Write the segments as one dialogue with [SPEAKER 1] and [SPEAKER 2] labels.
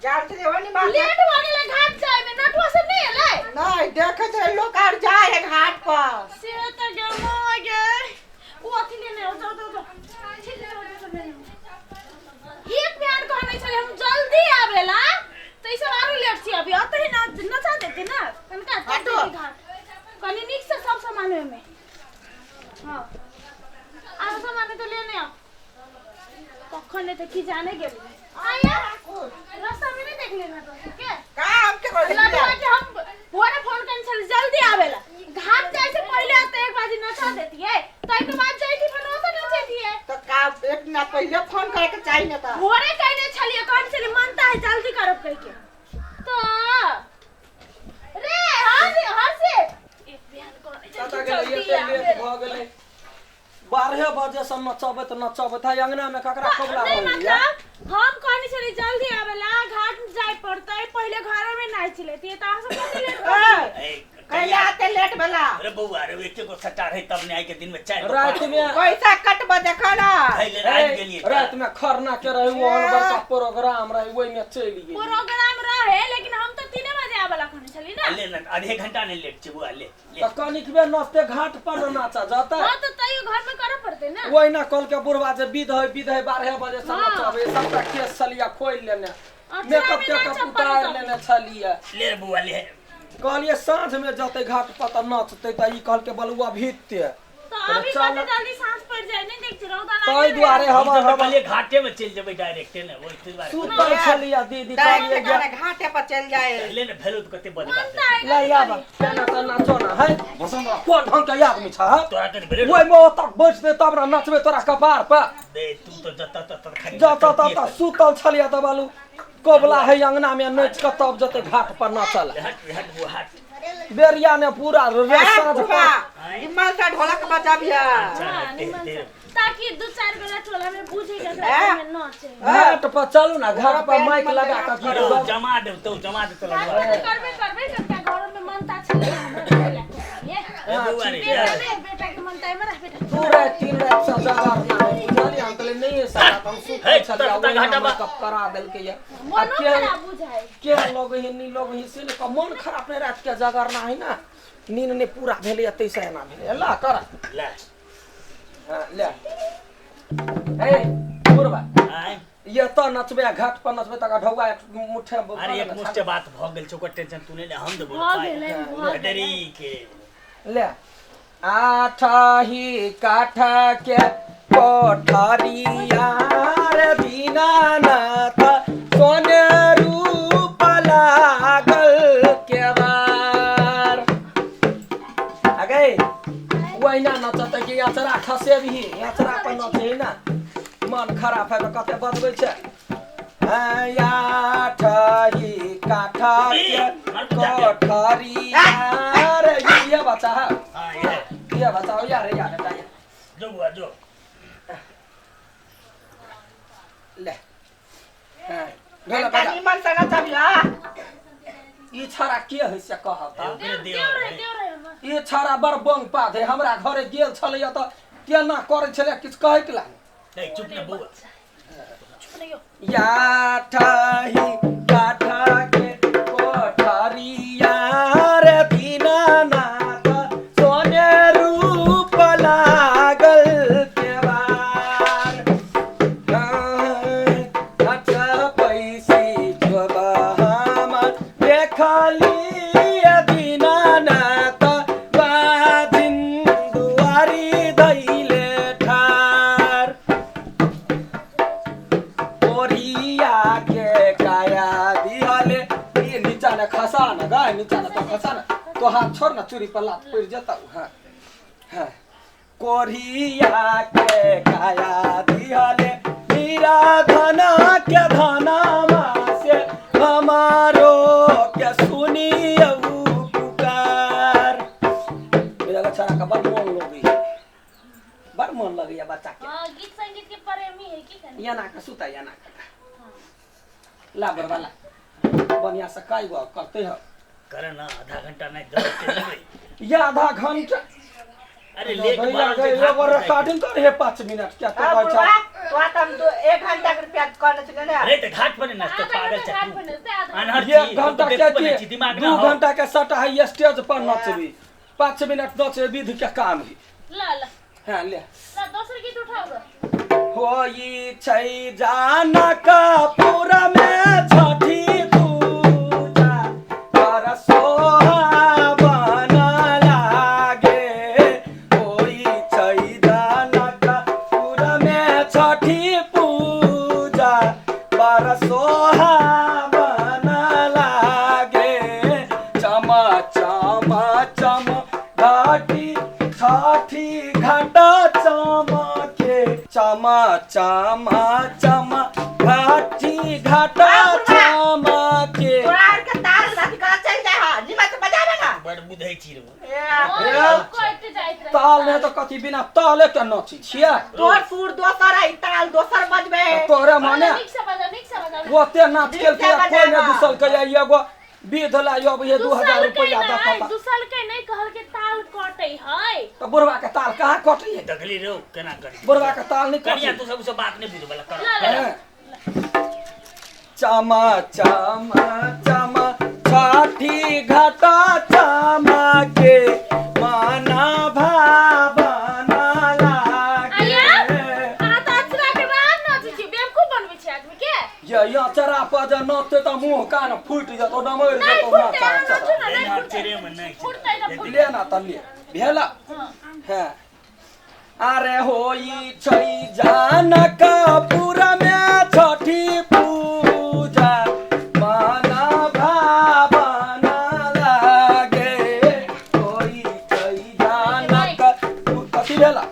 [SPEAKER 1] जान से देवनी बात
[SPEAKER 2] लेट हो गेले घाट जाए में नटवा से नहीं आले
[SPEAKER 1] नहीं देखे तो लोग आर जाए है घाट पर
[SPEAKER 2] से त गेमो गे वो अथी लेने हो जाओ एक प्यार कहने चले हम जल्दी आवेला तो इसे आरो लेट छी अभी अत ही ना नचा देते ना कनका हटो घाट कनी निक से सब सामान में हां आरो सामान तो लेने आ कखने तो की जाने गेली आया रास्ता में नहीं देख लेना तो ठीक है
[SPEAKER 1] काम के कर
[SPEAKER 2] लगा कि हम बोरे फोन कैंसिल जल्दी आवेला घाट जाए से पहले आते एक बाजी नचा देती है तो एक बात जाई थी फिर तो नचेती है
[SPEAKER 1] तो का एक ना पहले फोन करे के चाहिए ना था
[SPEAKER 2] बोरे कहने छलिए कौन से मानता है जल्दी करो कह के तो रे हां से एक बयान को
[SPEAKER 3] चाचा गेले ये लेट भ गेले 12 बजे से नचबे त नचबे था अंगना में ककरा कबला
[SPEAKER 2] नहीं
[SPEAKER 3] होइया
[SPEAKER 2] मतलब हम कहनी छली जल्दी आवेला घाट जाए पड़ता है पहले घर में नाच लेती है ता सब कते लेट
[SPEAKER 1] कहले आते लेट भला
[SPEAKER 4] अरे बउआ रे एके को सटार है तब ने आई के दिन में चाय
[SPEAKER 3] रात में
[SPEAKER 1] पैसा कटबा देखा ना
[SPEAKER 4] खैले रात गेलिए
[SPEAKER 3] रात में खरना के रही वो बड़का प्रोग्राम रही वही में चली गई
[SPEAKER 2] प्रोग्राम रहे लेकिन हम तो 3 बजे आवेला कहनी छली ना
[SPEAKER 4] ले ना आधे घंटा ने लेट छ बुआ ले
[SPEAKER 3] त कनिक बे नचते घाट पर नाचा जाता
[SPEAKER 2] हां तो तइयो घर में करे पड़ते ना
[SPEAKER 3] वही ना कल के बुढ़वा जे विध है 12 बजे से नचबे सबटा केस सलिया खोल लेने मेकअप के उतार लेने छलिया
[SPEAKER 4] ले बुआ ले
[SPEAKER 3] कहलिए साँझ में जते घाट पर त नचते त ई कहल के बलुआ भीतते
[SPEAKER 2] तो अभी कते जल्दी सांस पड़ जाए नहीं देख रौदा
[SPEAKER 3] तई दुआरे
[SPEAKER 4] हम
[SPEAKER 3] हवा
[SPEAKER 4] पहले घाटे में चल जेबै डायरेक्ट ने ओइ बात
[SPEAKER 3] सुतल छलिया दीदी कहलिए
[SPEAKER 1] गाने घाटे पर चल जाए
[SPEAKER 4] ले ने भेलो तो कते बजे बात
[SPEAKER 3] ला याद केना त नाचो ना है वसंत कोन ढंग के आदमी छ
[SPEAKER 4] तोरा के भेलो
[SPEAKER 3] ओइ में तक बैठते तब ना नचबे तोरा कपार पर
[SPEAKER 4] दे तू तो जता तता खाली
[SPEAKER 3] जता तता सुतल छलिया त बालू कोबला है अंगना में नाच के तब जते घाट पर नाचल
[SPEAKER 4] हट बुआ हट
[SPEAKER 3] बेरिया ने पूरा साँझ पर
[SPEAKER 1] हिम्मत का ढोलक बजाबिया
[SPEAKER 2] ताकि 2-4 बेला टोला में पूछेगा में नाचे
[SPEAKER 3] घाट पर चलू ना घाट पर माइक लगा के
[SPEAKER 4] जमा दे तो लगा
[SPEAKER 2] करबे करके घर में मनता छले हमरा ये
[SPEAKER 4] बुआ रे
[SPEAKER 2] बेटा के मनता है मेरा बेटा
[SPEAKER 3] पूरा 3 रात से जगार ना जानी हम तले नहीं है साला हम सुतल छलिया मेकअप करा देल के ये
[SPEAKER 2] मन खराब बुझाए
[SPEAKER 3] के लोग हिन्नी लोग हिसे ने मन खराब ने रात के जगार ना है ना नींद ने पूरा भेले तैसे ना भेले ला कर
[SPEAKER 4] ले
[SPEAKER 3] हां ले ए बुरबा
[SPEAKER 4] आय
[SPEAKER 3] ये तो नचबे घाट पर नचबे तक ढौआ एक मुठे
[SPEAKER 4] अरे एक मुश्ते बात भ गेल छ को टेंशन तूने ले हम देबो डरी के
[SPEAKER 3] ले आठाही काठा के कोठरिया रे दीनानाथ सोने रूप लागल केवार आगे वही ना नचते कि यात्रा खसे भी यात्रा पर नचे ना मन खराब है तो कते बदबै छै आठाही काठा के कोठरिया रे ये बच्चा है
[SPEAKER 4] हां
[SPEAKER 3] ये बताओ यार
[SPEAKER 4] जो बुआ जो
[SPEAKER 3] ले हां ढोला बजा
[SPEAKER 1] निमन से नचाबिया
[SPEAKER 3] ई छाड़ा के है से कहता
[SPEAKER 2] देव रहे
[SPEAKER 3] ई छाड़ा बड़ बंग पात है हमरा घरे गेल छलै त केना करे छले किछ कहै के लाग
[SPEAKER 4] नहीं चुप ना बुआ
[SPEAKER 3] या ठाही काठा के कोठरिया रे दीनानाथ सोने रूप लागल केवार अच्छा पैसी जोबा हम देखली दीनानाथ बादिन दुआरी धैले ठार ओरिया के काया दिहले ये नीचा ने खसा न गाय नीचा ने तो खसा न तो हाथ छोड़ ना चूड़ी पर लात पड़ जाता हां हां कोरिया के काया दिहले मीरा धना के धनामा से हमारो के सुनियो पुकार मेरा बच्चा का बड़ मन लगी है बच्चा के
[SPEAKER 2] हां गीत संगीत के प्रेमी है की करनी
[SPEAKER 3] या ना का सुता या ना का ला बरवाला बढ़िया से काई गो करते हो
[SPEAKER 4] करे ना आधा घंटा नहीं जरूरत नहीं
[SPEAKER 3] ये आधा घंटा
[SPEAKER 4] अरे लेट
[SPEAKER 3] भैया
[SPEAKER 4] बाल
[SPEAKER 3] गए
[SPEAKER 4] से
[SPEAKER 3] एगो रिकॉर्डिंग कर हे 5 मिनट क्या तो
[SPEAKER 1] हाँ,
[SPEAKER 3] अच्छा
[SPEAKER 1] बुढ़वा, तो आता हम 1 घंटा के रुपया करने चले ना।
[SPEAKER 4] अरे तो घाट पर नाच तो पागल
[SPEAKER 2] घाट
[SPEAKER 4] चक्कू
[SPEAKER 2] पर नाचते आधा
[SPEAKER 4] अनहर
[SPEAKER 3] ये
[SPEAKER 4] छी
[SPEAKER 3] घंटा
[SPEAKER 4] तो
[SPEAKER 3] के
[SPEAKER 4] बेवकूफ छी दिमाग ना
[SPEAKER 3] 2
[SPEAKER 4] हो
[SPEAKER 3] घंटा के सट है स्टेज पर नचबी 5 मिनट नचे विधि के काम है
[SPEAKER 2] ला ला
[SPEAKER 3] हां ले
[SPEAKER 2] ला दोसर गीत उठाओ ग
[SPEAKER 3] होई छै जाना का पूरा में छठी पूजा पर सोहावन लागे होई छै जाना का पूरा में छठी पूजा पर सोहावन लागे चमा चमा चम घाटी छठी घाटा चमके चमा चमा चमा घाटी घाटा चमके
[SPEAKER 1] तोरा आर के ताल रात का चल जाए हा निमा से बजावे ना।
[SPEAKER 4] बड़ बुझै छी रे
[SPEAKER 2] कोइते जाइत रहे
[SPEAKER 3] ताल में तो कथी बिना ताले के नची छिया
[SPEAKER 1] तोर सुर दोसर है ताल दोसर बजबे।
[SPEAKER 3] तोरे माने
[SPEAKER 2] निक से बजा
[SPEAKER 3] ओते नाच खेल के कोई ने दूसल के एगो विध ला अब ये 2000 रुपया दता
[SPEAKER 2] दूसर के नहीं कहल के ताल कटै है
[SPEAKER 3] तो बुढ़वा के ताल कहाँ कटी है
[SPEAKER 4] देखली रे केना करी
[SPEAKER 3] बुढ़वा के ताल नहीं
[SPEAKER 4] करिया
[SPEAKER 3] कटी
[SPEAKER 4] तू सब बात नहीं बुझ वाला कर
[SPEAKER 2] ला ला
[SPEAKER 3] चमा चमा चमा छठी घाटा चमा के माना भावना लागे
[SPEAKER 2] आया आ त अचरा के रात नाच छी बेवकूफ बनबै छी आदमी के
[SPEAKER 3] ये चरा पर जे नचते त मुंह कान फूट जतो डमर
[SPEAKER 2] नहीं
[SPEAKER 3] जतो
[SPEAKER 2] फुटते हम
[SPEAKER 3] नाचा
[SPEAKER 2] नाचू ना
[SPEAKER 4] ले
[SPEAKER 2] नहीं
[SPEAKER 4] ना
[SPEAKER 2] फुटते
[SPEAKER 4] तेरे मन नहीं
[SPEAKER 2] फुटते ना फुटते
[SPEAKER 3] ले ना तलिए भेला
[SPEAKER 2] हाँ
[SPEAKER 3] है अरे होई छै जानक पूरा में छठी पूजा माना भावना लागे होई छै जानक कथी भेला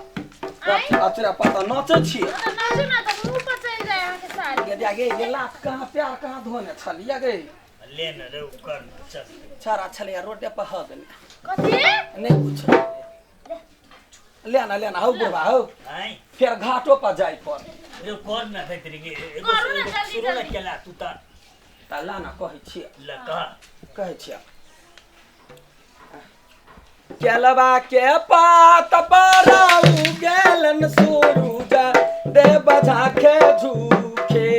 [SPEAKER 3] अचरा पता नचे छिए
[SPEAKER 2] तो नाचू ना तो मुंह पर चल जाए यहाँ के सारे
[SPEAKER 3] ये आगे ये लात कहाँ प्यार कहाँ धोने छलिया गे
[SPEAKER 4] ले ना रे कर चल
[SPEAKER 3] छारा छलिया रोडे पर ह गेल
[SPEAKER 2] कथी
[SPEAKER 3] नहीं कुछ लेना हो बुढ़वा हो
[SPEAKER 4] आई
[SPEAKER 3] फिर घाटो पर जाय पर
[SPEAKER 4] रे कर ना थे तेरे के एगो
[SPEAKER 2] करू ना, जल्दी,
[SPEAKER 4] शुरू ना
[SPEAKER 2] जल्दी।
[SPEAKER 4] केला तू ता
[SPEAKER 3] ताला ना कहै छिए
[SPEAKER 4] लका
[SPEAKER 3] कहै छिए केलवा के पात पर उगेलन सूरज देव झाके झूखे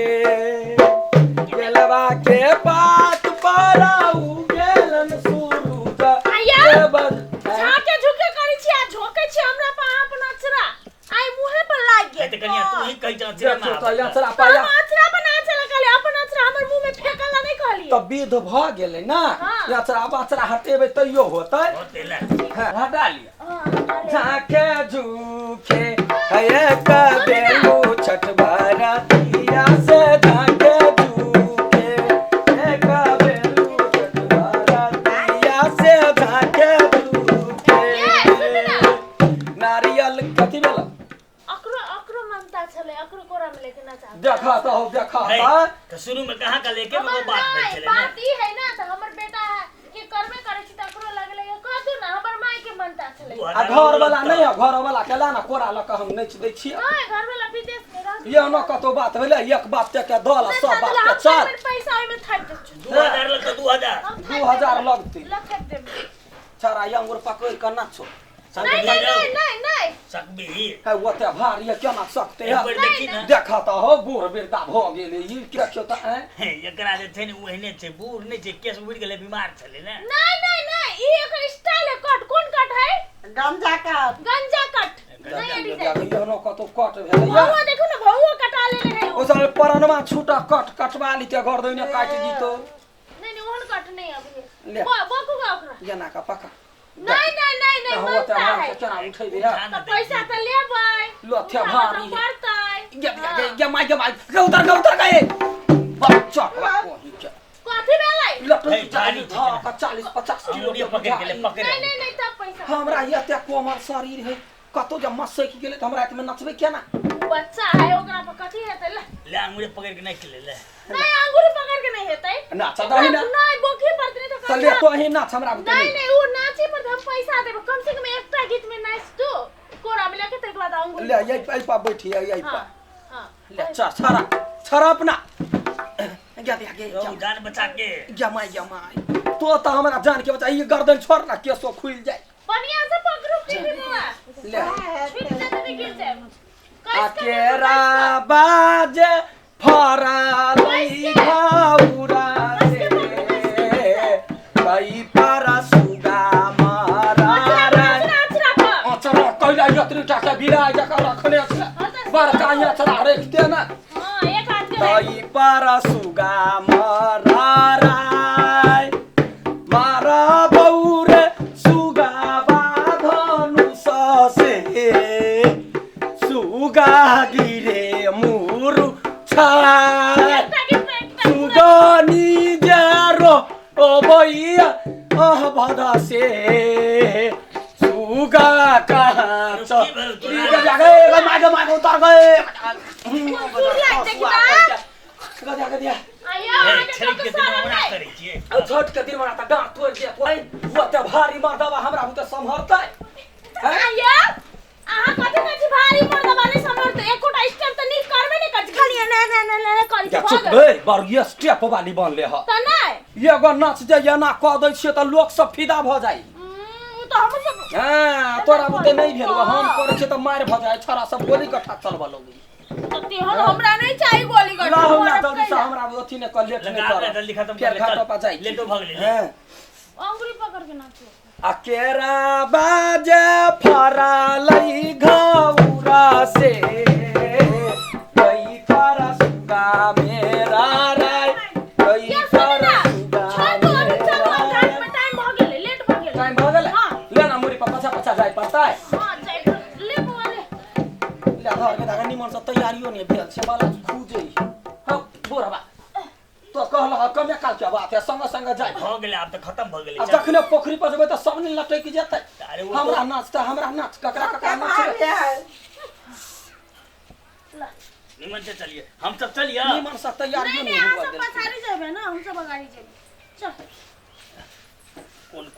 [SPEAKER 3] केलवा के पात पर उगेलन सूरज
[SPEAKER 2] आया
[SPEAKER 3] देव
[SPEAKER 2] झाके झुके करी छी आ झोके छी हमरा पर आप नचरा आई मुंहे पर लाग
[SPEAKER 4] ए
[SPEAKER 2] गेल
[SPEAKER 4] ते कनिया तू ही कहि जा तेरे
[SPEAKER 3] देखो
[SPEAKER 4] मां
[SPEAKER 3] तो यात्रा
[SPEAKER 2] हम
[SPEAKER 3] पाया
[SPEAKER 2] अचरा बना चला कहले अपन अचरा हमर मुंह में फेकला नहीं कहली
[SPEAKER 3] तो विध भ गेलै ना
[SPEAKER 2] हाँ।
[SPEAKER 3] यात्रा बचरा हटेबै तैयो होतै
[SPEAKER 4] होतेला
[SPEAKER 3] हटा लिया
[SPEAKER 2] हां
[SPEAKER 3] झाके झूखे है कबेलू छठ बारातिया से झाके झूखे है कबेलू छठ बारातिया से झाके झूखे नारियल कथी भेल
[SPEAKER 2] अकरो मनता छले अकरो कोरा में लेके नचा
[SPEAKER 3] देखा तो हो देखा
[SPEAKER 4] है
[SPEAKER 3] ता
[SPEAKER 4] तो शुरू में कहां का लेके
[SPEAKER 2] हमर
[SPEAKER 4] वो बात
[SPEAKER 2] नहीं,
[SPEAKER 4] भेल चले ना
[SPEAKER 2] बात ई है ना तो हमर बेटा है कि करबे करे छी त अकरो लगले कह दू ना हमर माई के मनता छले
[SPEAKER 3] आ घर वाला नहीं है घर वाला केला ना कोरा लक हम नच दै छियै
[SPEAKER 2] हां घर वाला विदेश में रह
[SPEAKER 3] ये न कतो बात भेलै एक बात के दल सब बात के चल
[SPEAKER 2] पैसा ओइ में थाक दे
[SPEAKER 4] 2000 लग तो 2000
[SPEAKER 3] 2000 लगती
[SPEAKER 2] लख दे
[SPEAKER 3] छारा अंगूर पकड़ कर नाचो
[SPEAKER 2] नहीं नहीं नहीं नहीं
[SPEAKER 4] सकबी
[SPEAKER 3] है ओते भारी है केना सकते
[SPEAKER 4] एक
[SPEAKER 3] है
[SPEAKER 4] बार देखी ना
[SPEAKER 3] देखा तो हो बूढ़ बिरदा भ गेलै ई के खेता है
[SPEAKER 4] एकरा जे छै ने ओहने छै बूढ़ नहीं छै केस उड़ गेले बीमार छले ना
[SPEAKER 2] नहीं ई एकर स्टाइल है कट कोन कट है
[SPEAKER 1] गंजा का
[SPEAKER 2] गंजा कट नहीं डिजाइन
[SPEAKER 3] ये न कतो कट भेलै
[SPEAKER 2] भौवा देखो ना भौवा कटा लेले है
[SPEAKER 3] ओ सब परनमा छूटा कटवा ली के घर दैने काट दी तो
[SPEAKER 2] नहीं ओहन कट नहीं अब
[SPEAKER 3] ले।
[SPEAKER 2] बकुगा ओकरा
[SPEAKER 3] ये ना का पका
[SPEAKER 2] नहीं
[SPEAKER 3] होते
[SPEAKER 2] मनता
[SPEAKER 3] हम
[SPEAKER 2] है
[SPEAKER 3] केना उठै दिया
[SPEAKER 2] तो पैसा तो लेबै
[SPEAKER 3] लथ्या भारी है
[SPEAKER 2] पड़तै
[SPEAKER 3] ये माय उतर गए बच्चा को ही के
[SPEAKER 2] कथी भेलै
[SPEAKER 3] लटू
[SPEAKER 4] है, भारी
[SPEAKER 3] था 40 50 किलो
[SPEAKER 4] अंगुरिया पकड़ के ले पकड़
[SPEAKER 2] नहीं तब पैसा
[SPEAKER 3] हमरा ये ते कोमल शरीर है कतो जब मस सक गेले त हमरा के में नचबे केना
[SPEAKER 2] बच्चा है ओकरा पर कथी हेतै
[SPEAKER 4] ले अंगुरिया पकड़ के नहीं चले ले
[SPEAKER 2] नहीं अंगूर पकड़ के नहीं हेतै
[SPEAKER 3] नाच दही ना
[SPEAKER 2] नहीं बोखी पड़तै नहीं तो
[SPEAKER 3] चलिए तो ही नाच हमरा बुते
[SPEAKER 2] नहीं वो नाचे पर हम पैसा देब कम से कम एकटा गीत में नाच तू कोरा में लेके तक बाद अंगूर
[SPEAKER 3] ले यही पैपा बैठी है यही पा
[SPEAKER 2] हां
[SPEAKER 3] ले छरा अपना गे
[SPEAKER 4] जान बचा के
[SPEAKER 3] जमाई तो हमरा जान के बचा ये गर्दन छोड़ ना केसो खुल जाए
[SPEAKER 2] बढ़िया से पकड़ू पीपी बुआ
[SPEAKER 3] ले
[SPEAKER 2] छुट दे तो गिर जाए
[SPEAKER 3] अकेरा बाजे फराली घौरा से कई पारा सुगा मारा अचरा कहिला यत्रि टाका बिराय जका रखले छ बरका यहाँ चरा रेखते न
[SPEAKER 2] हां एक हाथ के
[SPEAKER 3] कई पारा सुगा मारा मारा बौरे सुगा बाधनु ससे सुगा गिरे मुरु छाय सुगनी जरो ओ भैया भदा से सुगा कहाँ छ गए मागे उतर गए
[SPEAKER 4] छठ के दिन मना करै छियै
[SPEAKER 3] छठ के दिन मना त डाँट तोड़ दिया वो त भारी मर्दबा हमरा बुते सम्हरतै
[SPEAKER 2] आया आहा कथि भारी मर्दबा नै सम्हरतै एकोटा स्टेप त नीक करबे नै करछ खाली ना करि
[SPEAKER 3] क्या चुप बे बर्गिया स्टेप वाली बनले ह
[SPEAKER 2] त नै
[SPEAKER 3] एगो नाच जे एना क दै छियै त लोक सब फिदा भ जाइ
[SPEAKER 2] त हमर सब
[SPEAKER 3] हां तोरा बुते नै भेल हम करै छियै त मार भ जाइ छोरा सब गोली कट्ठा चलबा लगै
[SPEAKER 2] तेहन हमरा नै चाहि गोली कर
[SPEAKER 3] ला हमरा जल्दी से हमरा अथि ने कर लेट नै कर
[SPEAKER 4] जल्दी खत्म
[SPEAKER 3] फिर
[SPEAKER 4] कर
[SPEAKER 3] घाटो पा जाइ
[SPEAKER 4] लेटो भ गेलै
[SPEAKER 3] हां
[SPEAKER 2] अंगुरी पकड़ के नाचो
[SPEAKER 3] अकेरा बाजे फरालई घौरा से कई पारा सुगा मेरा राय कई पारा सुगा
[SPEAKER 2] टाइम भ गेलै लेट भ गेलै
[SPEAKER 3] टाइम भ गेलै ले ना मुरी पर पछा जाय पड़तै
[SPEAKER 2] हां जाय ले बोले
[SPEAKER 3] ले घर के दागा निमन से तैयारियो नै भेल छै बाला खुजै ह बोरबा तो कहला कमे काल के बात है संग संग जाय
[SPEAKER 4] भ गेलै आब त खत्म भ गेलै
[SPEAKER 3] अब जखने पोखरी पर जेबै त सब ने लटक जेतै हमरा नाच ककरा नाच
[SPEAKER 4] निमन से चलिए हम सब चलिए
[SPEAKER 3] निमन से तैयारियो
[SPEAKER 2] नहीं
[SPEAKER 3] नै
[SPEAKER 2] हम
[SPEAKER 3] हुआ
[SPEAKER 2] सब पछाड़ी जेबे ना हम सब अगाड़ी जेबे चल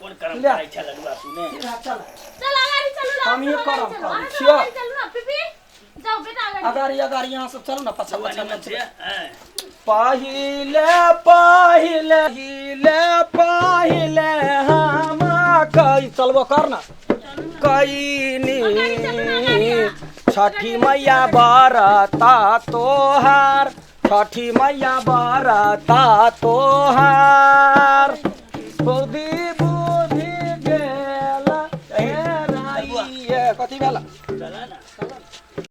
[SPEAKER 4] कौन कर्म करै छ लडुआ सुने
[SPEAKER 3] चल
[SPEAKER 2] चल अगाड़ी चलू ना
[SPEAKER 3] हम ये करम करै
[SPEAKER 2] चल
[SPEAKER 3] छियो
[SPEAKER 2] चलू ना पीपी जाओ बेटा अगाड़ी
[SPEAKER 3] अगाड़ी यहाँ से चलू ना पछा
[SPEAKER 4] निमन से
[SPEAKER 3] पहिले हम कई चलबो कर ना कईनी छठी मैया बरता तोहार छठी मैया बरता तोहार बुद्धि गेला हे राई कथि भेला
[SPEAKER 4] चला ना